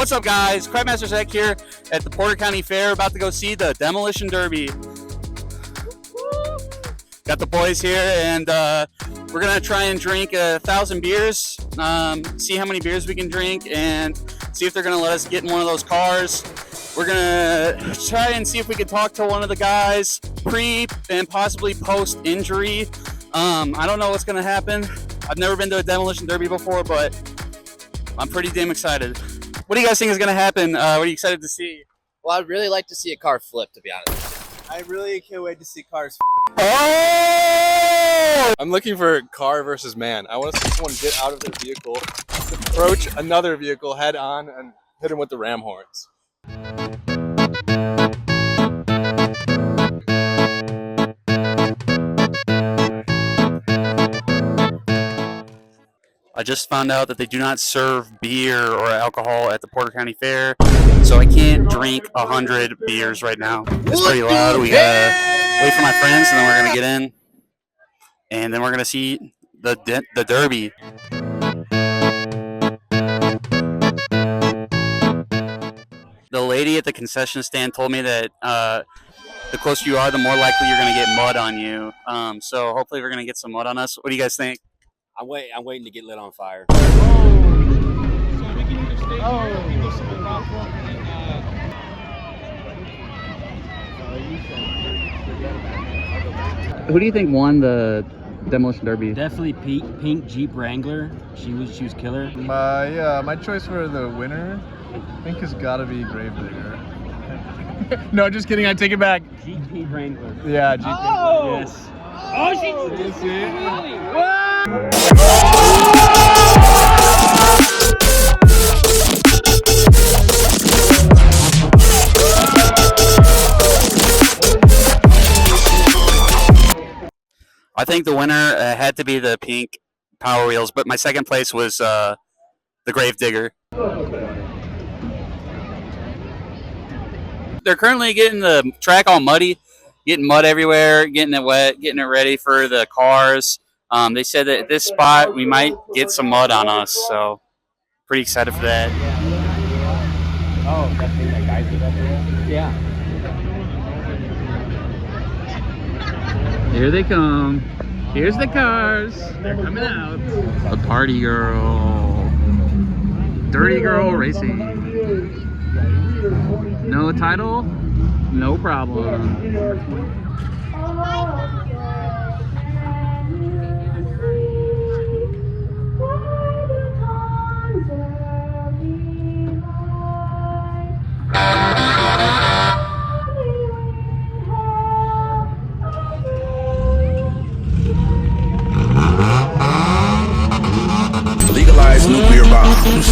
What's up, guys? Crabmaster Zach here at the Porter County Fair, about to go see the Demolition Derby. Got the boys here, and we're gonna try and drink 1,000 beers. See how many beers we can drink, and see if they're gonna let us get in one of those cars. We're gonna try and see if we can talk to one of the guys pre and possibly post injury. I don't know what's gonna happen. I've never been to a Demolition Derby before, but I'm pretty damn excited. What do you guys think is going to happen? What are you excited to see? Well, I'd really like to see a car flip, to be honest. I really can't wait to see cars. Oh! I'm looking for car versus man. I want to see someone get out of their vehicle, approach another vehicle head on, and hit him with the ram horns. I just found out that they do not serve beer or alcohol at the Porter County Fair, so I can't drink 100 beers right now. It's pretty loud. We gotta wait for my friends, and then we're gonna get in, and then we're gonna see the Derby. The lady at the concession stand told me that the closer you are, the more likely you're gonna get mud on you. So hopefully we're gonna get some mud on us. What do you guys think? I'm waiting to get lit on fire. Who do you think won the Demolition Derby? Definitely pink Jeep Wrangler. She was killer. My choice for the winner, I think, has got to be Gravedigger. No, just kidding. I take it back. Jeep Wrangler. Yeah, Jeep. Oh! Yes. Oh, she did it. I think the winner had to be the pink Power Wheels, but my second place was the Gravedigger. They're currently getting the track all muddy, getting mud everywhere, getting it wet, getting it ready for the cars. They said that at this spot we might get some mud on us, so pretty excited for that. Oh, that thing that guy did up there? Yeah. Here they come. Here's the cars. They're coming out. The party girl. Dirty Girl Racing. No title? No problem. Legalize nuclear bombs.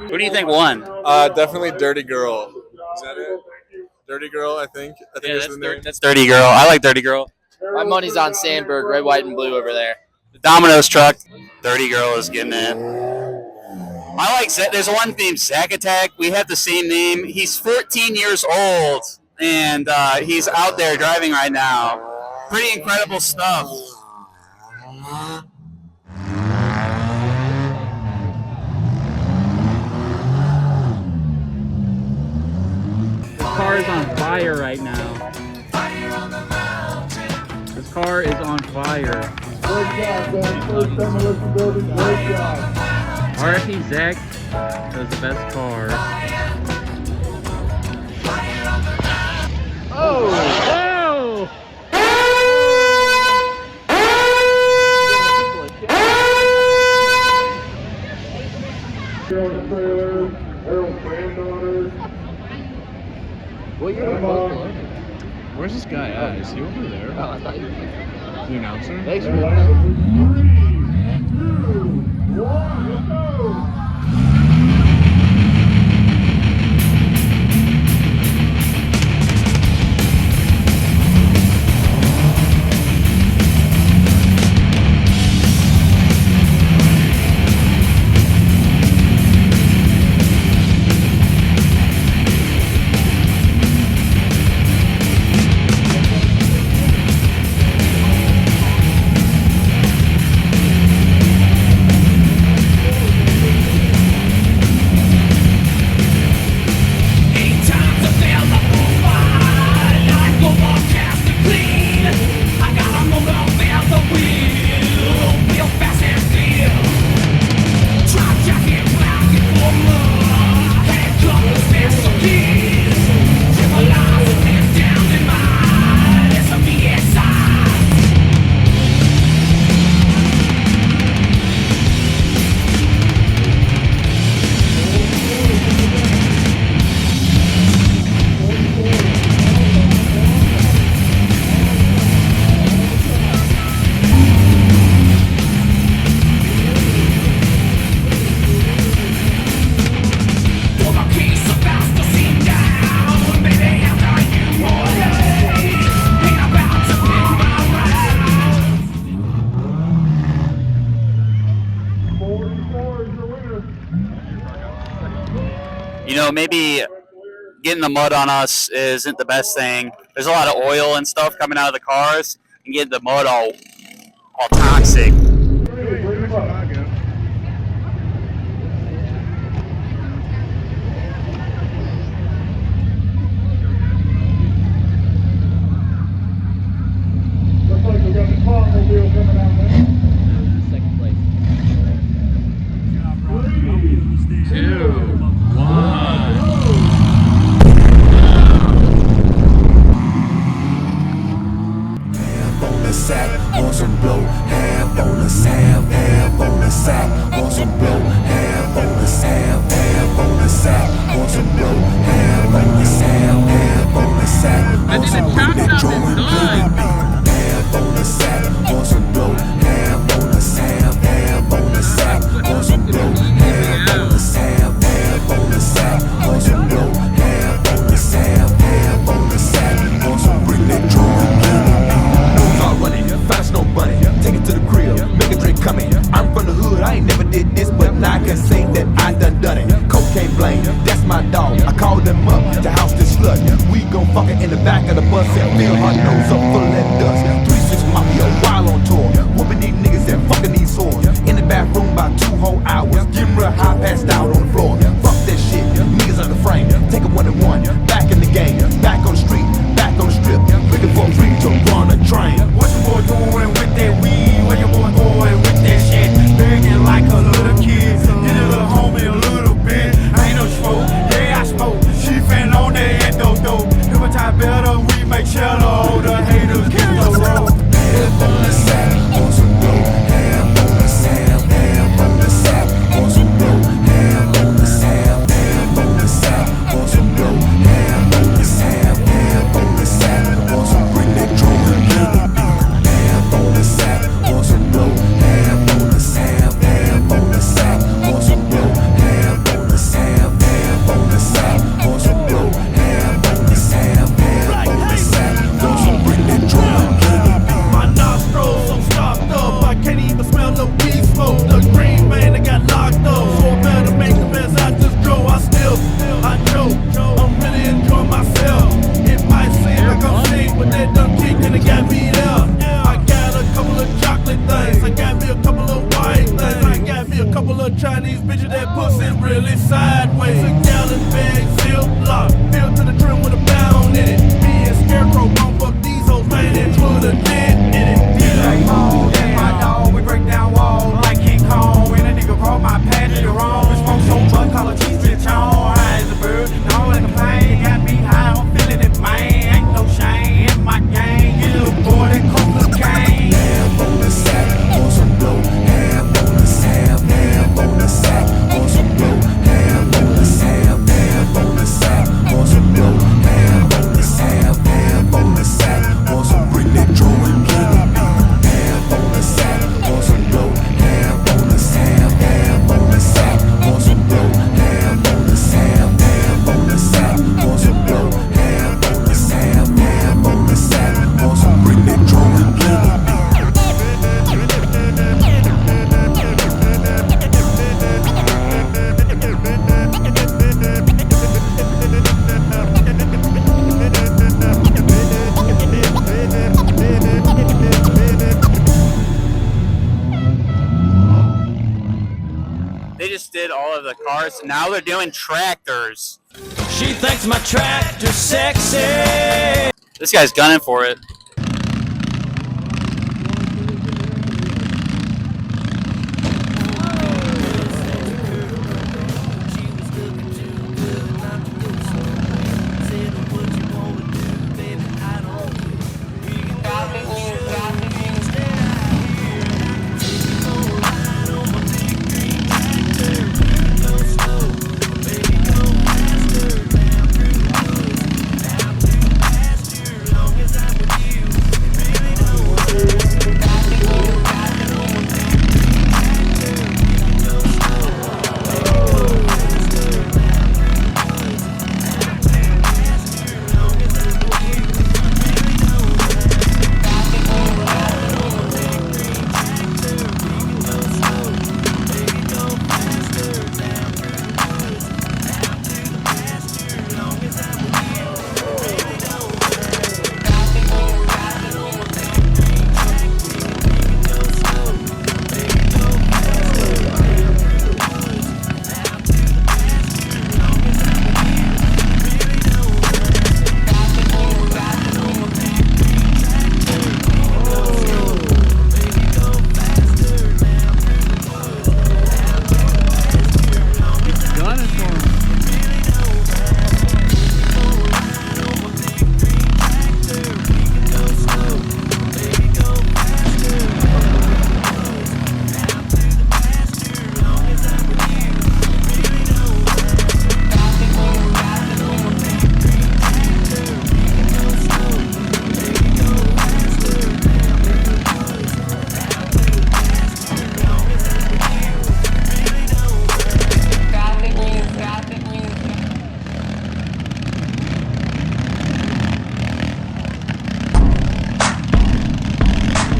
Who do you think won? Definitely Dirty Girl. Is that it? Dirty Girl, I think. Yeah, that's Dirty Girl. I like Dirty Girl. My money's on Sandberg, red, white, and blue over there. The Domino's truck. 30 girl is getting it. I like Zach. There's one named Zack Attack. We have the same name. He's 14 years old, and he's out there driving right now. Pretty incredible stuff. This car is on fire right now. This car is on fire. RIP Zach, that was the best car. Oh! Where's this guy at? Is he over there? Oh, I thought you were The announcer? Thanks, You know, maybe getting the mud on us isn't the best thing. There's a lot of oil and stuff coming out of the cars, and getting the mud all toxic. Looks like we got the Carmobile coming out there. Second place. 3, 2, 1. On the sack, on some blow, half on the sack, half on the sack, on some blow, half on the sack, half on the sack, on some blow, half on the sack, half on the sack, on some electronic half on the sack, on some blow, half on the sack, half on the sack, on some blow, half on the sack, half on the sack, on some blow, half on the sack, half on the sack, on some electronic. Running, fast no bunny, take it to the crib, make a drink coming. I'm from the hood, I ain't never did this, but now I can say that I done it. Cocaine blame, that's my dog. I called them up to house this slut. We gon' fuck her in the back of the bus and fill her nose up full of that dust. just did all of the cars. Now they're doing tractors. She thinks my tractor's sexy. This guy's gunning for it.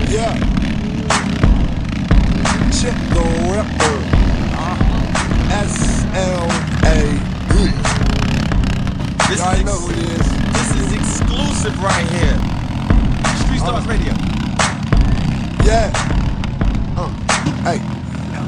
Yeah. Check the Ripper. S-L-A-D. Y'all know who it is. This is exclusive right here. Street Stars Radio. Yeah. Hey.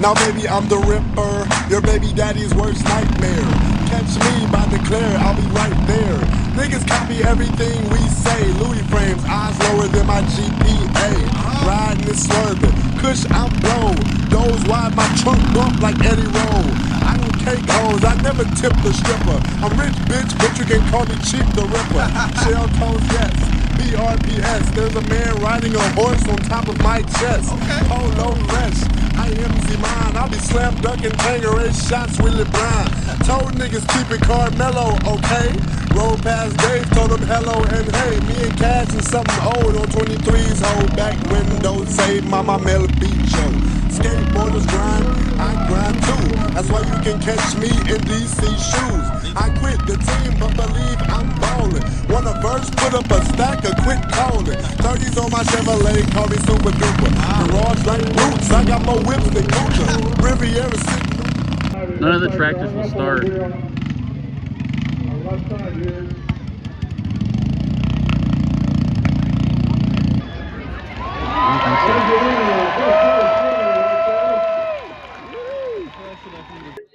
Now baby, I'm the Ripper, your baby daddy's worst nightmare. Catch me by Declare, I'll be right there. Niggas copy everything we say. Louis frames, eyes lower than my GPA. Riding and swerving, kush I'm blow. Doze wide, my trunk bump like Eddie Roll. I don't take hoes, I never tip the stripper. I'm rich bitch, but you can call me Cheap the Ripper. Shell toes, yes. BRPS, there's a man riding a horse on top of my chest. Polo fresh, I am Z-Man. I'll be slam dunking Tangeray shots with LeBron. Told niggas keep it Carmelo, okay? Roll past Dave, told him hello and hey. Me and Cash and something old on 23's hold back window. Say Mama Mel beat show. Skateboarders grind, I grind too. That's why you can catch me in DC shoes. I quit the team, but believe I'm ballin'. Want a verse, put up a stack or quit callin'. 30s on my Chevrolet, call me Super Duper. Garage like roots, I got more whips than Gucci. Riviera sitting. None of the tractors will start.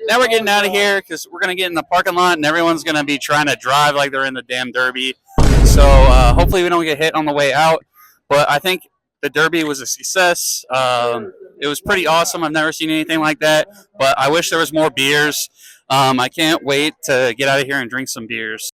Now we're getting out of here because we're going to get in the parking lot and everyone's going to be trying to drive like they're in the damn Derby. So hopefully we don't get hit on the way out. But I think the Derby was a success. It was pretty awesome. I've never seen anything like that. But I wish there was more beers. I can't wait to get out of here and drink some beers.